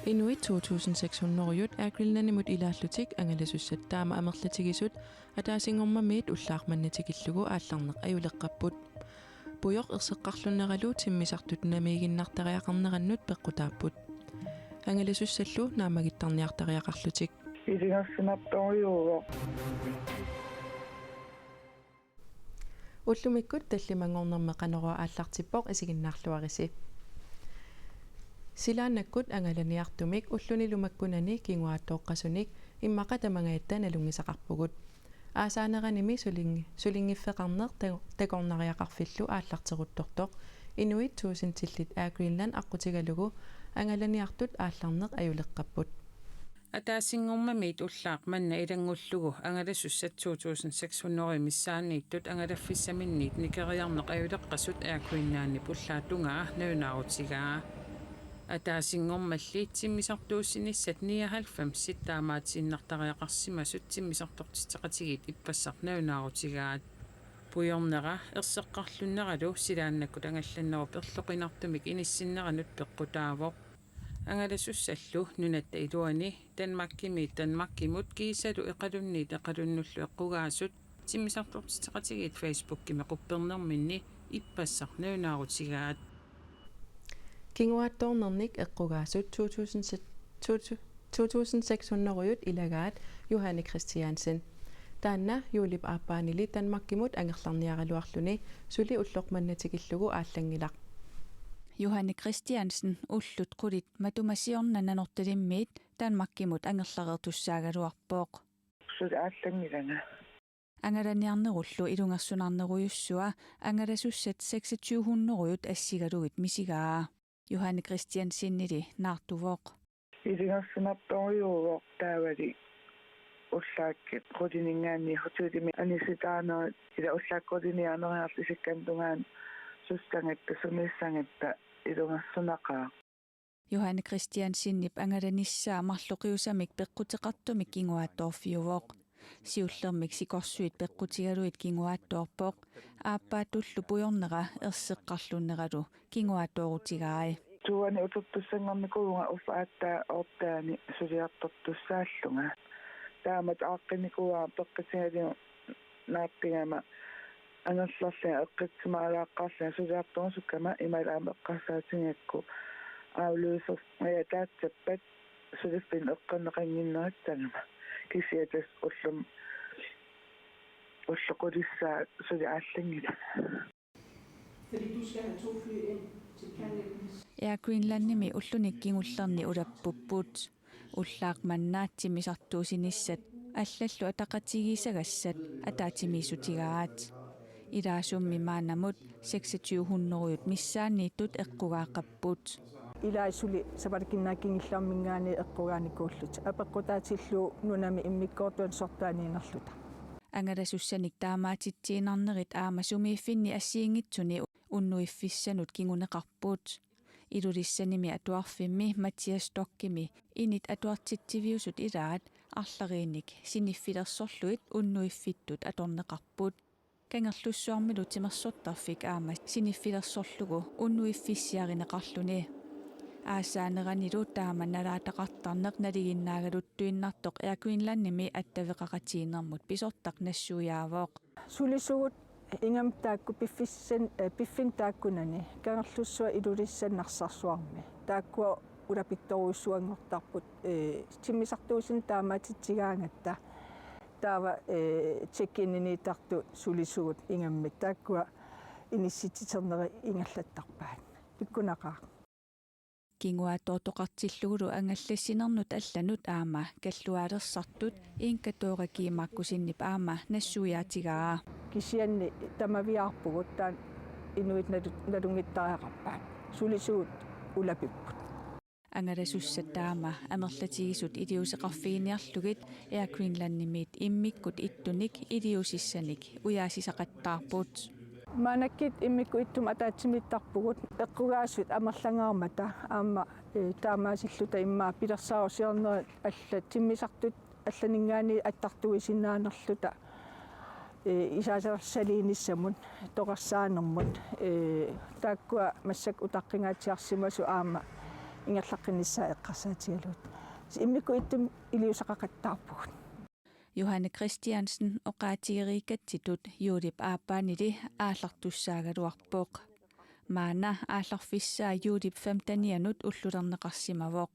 Inuit 2600 er Greenlandimut ilaallutik angalassussat taama amerlatigisut ataasingormamiit ullaarmannatikillugu aallarneq ajuleqqapput pujoq erseqqarluneralu timmisartut namiiginnartariaqarnerannut peqqutaapput angalassussallu naamagittarniartariaqarlutik илингерсинарториуго уллумиккут таллимангорнерме qanoroa ааллартиппоq isигиннаарлуариси силааннаккут ангаланиартумик уллунилумаккунани кингуааттооққасуник иммақа тамангаатта налунгисақарпугут аасаанераними сулингиффеқарнеқ такорнариақарфиллу ааллартеруттортоқ инуит туусинтиллит аа Greenland аққутигалугу ангаланиартут аалларнеқ аюлеққаппут атаасингормамиит уллаақ манна илангуллугу ангалассуссат 2600 миссаанииттут ангалаффиссаминниит никериарнеқ аюлеққасут аа Greenland пуллаатунгаа наюнаарутигаа атаасингормалли тиммисартууссиниссат 99 ситтаамаатсиннартариақарсимасут тиммисартортитеқатигит иппассарнаюнаарутигаат пуйорнера ерсеққарлуннералу силааннаккут ангалланнеру перлоқинартумик иниссиннеранут пеққутаавоқ ангалассуссаллу нунатта илуани танмаккимут кисалу эқалунниит эқалуннуллу эққугаасут тиммисартортитеқатигит фейсбуккими қуппернерминни иппассарнаюнаарутигаат кингуаатторнерник эққугаасут 2600 илагаат Johanne Christiansen таанна юлип ааппаанили танмаккимут ангерларниаралуарлуни сули уллоқманнатикиллугу ааллангилақ Johanne Christiansen уллут қулит матумассиорнананорталиммиит танмаккимут ангерлареерtussaaгаluarpooq сул ааллангилана ангаланиарнеруллу илунгерсунарнеруйуссуа ангаласуссат 2600-ут ассигалугит мисигаа Johanne Christiansenili naartuvooq илингерсинарториуго таавали уллааккит qudininggaanni hotulimi anisitaaneret ila ullaakkodiniaaneriarlu sikkantungaan sussangatta sumissangatta ilungersunaqaa Johanne Christiansenip angalanissaa marluqiusamik peqqutiqartumik kinguaattoorfiuvooq siullermik sikorsuit peqqutigaluit kinguaattoorpooq aappaatullu pujornera erseqqarlunneralu kinguaattoorutigaai tuani ututtussangarnikuunga ufaattaa ortaani suliartortussaallunga taamat aaqqinikuaa peqqisigalu naappingama анерлларлаа эққитсимаалааққарлаа сулиарторсуккама ималаама эққарсаатингакку аулуусер таатсаппат сулиффин эққаннеқангиннераттанама кисиатас уллоқулиссаа сулиааллангила Fordi du skal have 2 fly ind til planlægning. Air Greenlandimi ullunikkingullерни улаппуппут уллаақманнаатсимисартуусинissat аллаллу атақатигисагассат атаатимиисутигаат илаасумми маанамут 2600-ут миссаанииттут эққугааққаппут Ilaisuli saparkinnaakingillarmingaani eqqugaanikkuullut апеққутаатиллу нунами иммиккоортуан сортааниинерлута ангаласуссаник таамаатитсиинарнерит аамасумииффинни ассиингитсуни уннуиффиссанут кингунеқарпуут илулиссаними атуарфимми Матиас Tokkimi инит атуартитсивиусут илаат арлариинник синиффилерсорлуит уннуиффиттут аторнеқарпут кангерлуссуармилу тимерсоттарфик аама синиффилерсорлугу уннуиффиссиаринеқарлуни аасаанеранилу таама налаатақартарнеқ налигиннаагалуттуиннартоқ Air Greenlandimi аттавеқақатиинермут писортақ нассуяавооқ сулисугут ингам таакку пиффин тааккунани кангерлуссуа илулиссаннарсарсуарми тааккуа улапитторуйссуангортарпут тиммисартуусин таамаатитсигаангатта таава чеккиннинитарту сулисугут ингаммик тааккуа иниссититернери ингаллаттарпаат пиккунақаа кингуааттоортоқартиллугулу ангаллассинернут алланут аама каллуаалерсартут инкатооракиимааккусиннип аама нассуяатигаа кисианни тамавиарпугут таан инуит налунгиттариақарпаат сулисуут улапиппут ангаласуссатаама амерлатигисут илиусеқарфигиниарлугит Air Greenlandimit иммиккут иттуник илиусиссаник уяасисақаттаарпут манаккит иммикку иттум атаатсимиттарпугут эққугаасут амерлангаармата аама таамаасиллута иммаа пилерсаарусиорнери алла тиммисартут алланингаани аттартуисиннаанерлута исаасерсалииниссамут тоқарсаанермут тааккуа массак утаққингаатсиарсимасу аама ингерлаққинissаа эққарсаатигалуут иммикку иттум илиусақақаттаарпугут Johanne Christiansen oqaatigerikkatsitut Julip aappaanili ааллартуссаагалуарпооқ маана аалларфиссаа Julip 15-нут уллулернеқарсимавоқ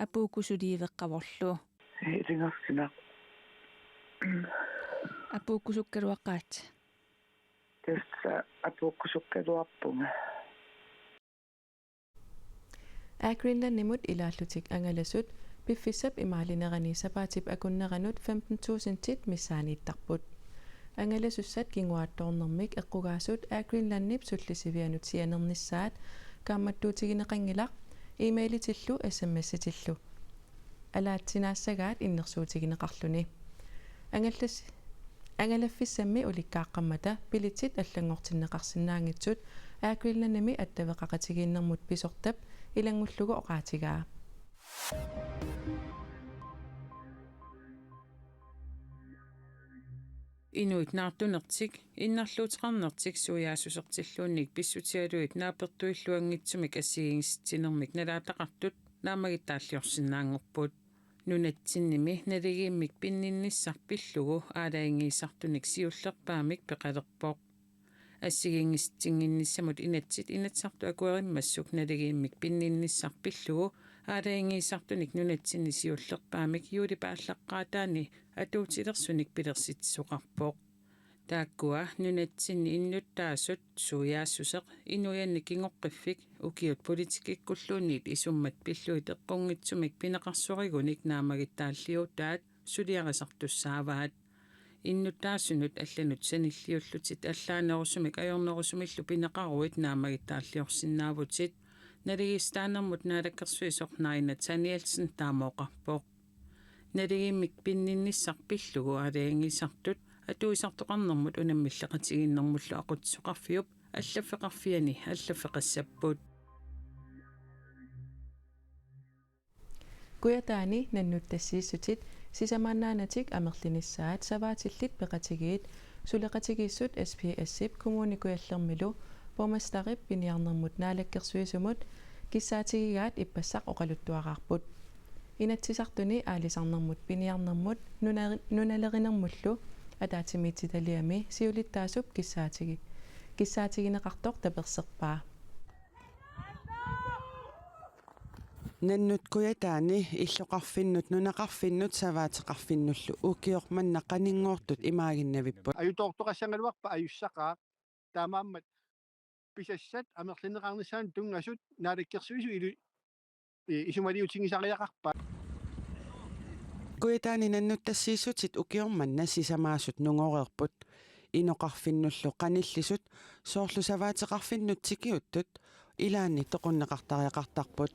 апуукусулиивеққаворлу илингерсина апуукусуккалуаққаат тэсса апууккусуккалуарпунга Greenlandimut ilaallutik angalasut piffissap imaalinерани сапаатип акуннеранут 15,000 tit missaaniittarput angalasussat kinguaattornermik eqqugaasut Greenlandnip sullisivianut sianernissaat kaammattuutigineqangilaq emailitillu SMS-itillu alaatsinaasagaat innersuutigineqarluni angalaffissammi ulikkaaqqammata pilitit allangortinneqarsinnaangitsut Greenlandnimi attaveqaqatigiinnermut pisortap ilangullugu oqaatigaa Inuit naartunertik innarluutiqarnertik suiaasusertilluunnik pissutialuit naapertuilluangitsumik assigingsitinermik nalaataqartut naamagitaalliorsinnaangorput nunatsinnimi naligiimmik pinninnissarpillugu aalaingiisartunik siullerpaamik peqalerpoq ассигингистингинниссамут инатсит инатсарту акуериммассук налигииммик пинниnnissarpillugu аалаингиисартуник нунатсинни сиуллерпаамик юулипааллаққаатаани атуутилерсуник пилерситсоқарпоқ тааккуа нунатсинни иннуттаасут суяассусеқ инуянни кингоққиффик укиут политикиккуллуунниит исуммат пиллуит эққунгитсумик пинеқарсоригуник наамагиттааллиутаат сулиарисартуссааваат иннуттаассунут алланут саниллиуллутит аллаанерусумик ajornerusumillu пинеқаруит наамагиттааллиорсинаавутит налигистаанермут наалаккерсуисорнаина таниалсен таамооқарпоқ налигиммик пинниnnissarpillugu алаангисартут атуисартоқарнэрмут унаммиллеқатигиннэрмуллу ақутсоқарфиуп аллаффеқарфиани аллаффеқассаппут Kuyataani nannuttassiissutit sisamanaanatik amerlinissaat savaatillit peqatigiit suleqatigiissut SPS-ip kommunikuallermilu bormastarip piniarnermut naalakkersuisumut kissaatigigaat ippassaq oqaluttuaqarput inatsisartuni aalisarnermut piniarnermut nunalerinermullu ataatimiititaliami siulittaasup kissaatigineqartoq taperserpaa nannut kuyataani иллоqarfinnut nunaqarfinnut savaatiqarfinnullu ukiormanna qaningoortut imaaginnavipput ajutooqtoqassангалуарпа аюссақаа таамааммат писассат амерлинеқарнissaан туннасут наалаккерсуису илу исумалиутингисариақарпа kuyataani nannutassiissutit ukiormanna sisamaasut nungoreerput inoqarfinnullu qanillisut soorlu savaatiqarfinnut tikiuttut ilaanni toqunneqartariaqartarput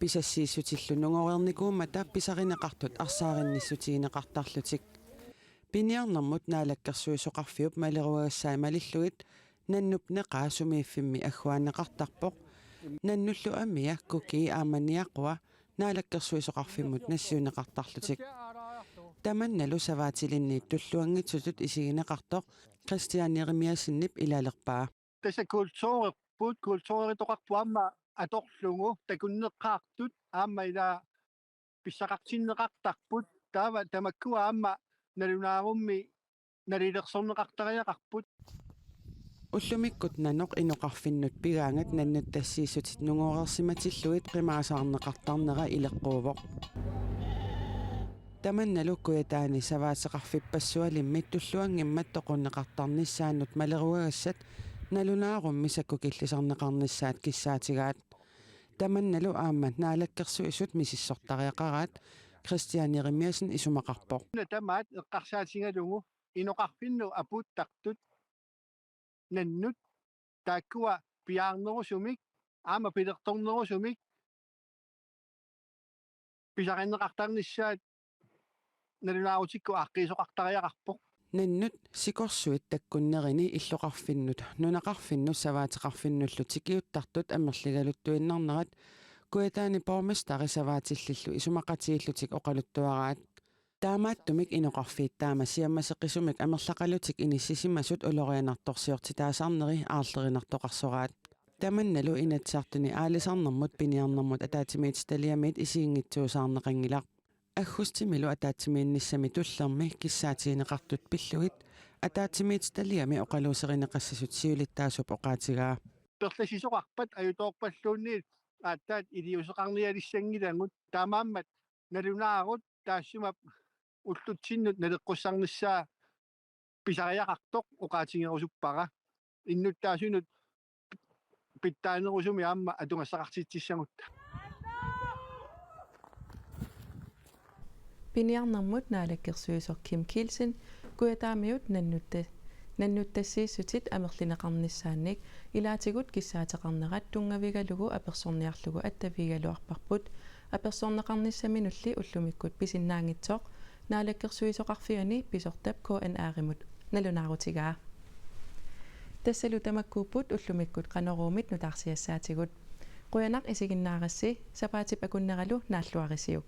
pisassiissutillu nungoreernikuumata pisarineqartut arsaarinnissutigneqartarlutik piniarnermut naalakkersuisoqarfiup maleruagassaai malilluit nannup neqaa sumiiffimmi agguaaneqartarpoq nannullu amia kuki aamaniaqua naalakkersuisoqarfimmut nassiuneqartarlutik tamannalu savaatilinniit tulluangitsutut isigineqartoq Christian Jeremiasinnip ilalerpaa тасса култуурitoqarpuamma аторлугу такуннеққаартут ааммаила писсақартиннеқартарпут таава тамаккуа аама налунаарумми налилерсорнеқартариақарпут уллумиккут наноқ иноқарфиннут пигаангат наннуттассииссутит нунгоорерсиматиллуит қимаасаарнеқартарнера илеққуувоқ таманналу куятаани саваасеқарфиппассуалиммит туллуангиммат тоқуннеқартарнissaannут малеруагассат налунаарум мисакку киллисарнеқарнissaат киссаатигаат таманналу ааммат наалаккерсуисут мисиссортариақараат Christian Jeremiasen исумақарпоқ тамаат эққарсаатингалугу иноқарфинну апуттартут наннут тааккуа пиаарнерусумик аама пилерторнерусумик писариннеқартарнissaат налунаарутикку аққиисоқартариақарпоқ nannut sikorsuit takkunnerini illoqarfinnut nunaqarfinnut savaatiqarfinнулlu tikiuttartut ammerligaluttuinnarnerat kuyataani pormestari savaatillilu isumaqatiillutik oqaluttuaraat taamaattumik inoqarfiittaama siammaseqisumik amerlaqalutik inississimasut ulorianartorsiortitaasarneri aarlerinartoqarsoraat таманналу инатсартуни аалисарнэрмут пиниарнэрмут атаатимиит талиамиит исиингитсуусаарнеқангилақ аггустимилу атаатимиинниссами туллерми киссаатиинеқартут пиллугит атаатимиит талиами оқалуусеринеқассасут сиулиттаасуп оқаатигаа перласисоқарпат аютоорпаллуунниит ааттаат илиусеқарниалиссангилангут таамааммат налунаарут таассумап уллутсиннут налеққуссарниссаа писариақартоқ оқаатингерусуппара иннуттаасунут питтаанерусуми аама атунгассақартитсиссагутта пиниарнэрмут наалаккерсуисор Ким Килсен куятаамиут наннуттассииссутит амерлинеқарниссаанник илаатигут киссаатеқарнерат тунгавигалугу аперсорниарлугу аттавигалуарпарпут аперсорнеқарниссаминулли уллумиккут писиннаангитсоқ наалаккерсуисоқарфиани писортап КНА-римут налунаарутигаа тассалу тамаккууппут уллумиккут канеруумит нутаарсиассаатигут қуянақ исигиннааrassi сапаатип акуннералу нааллуарисиук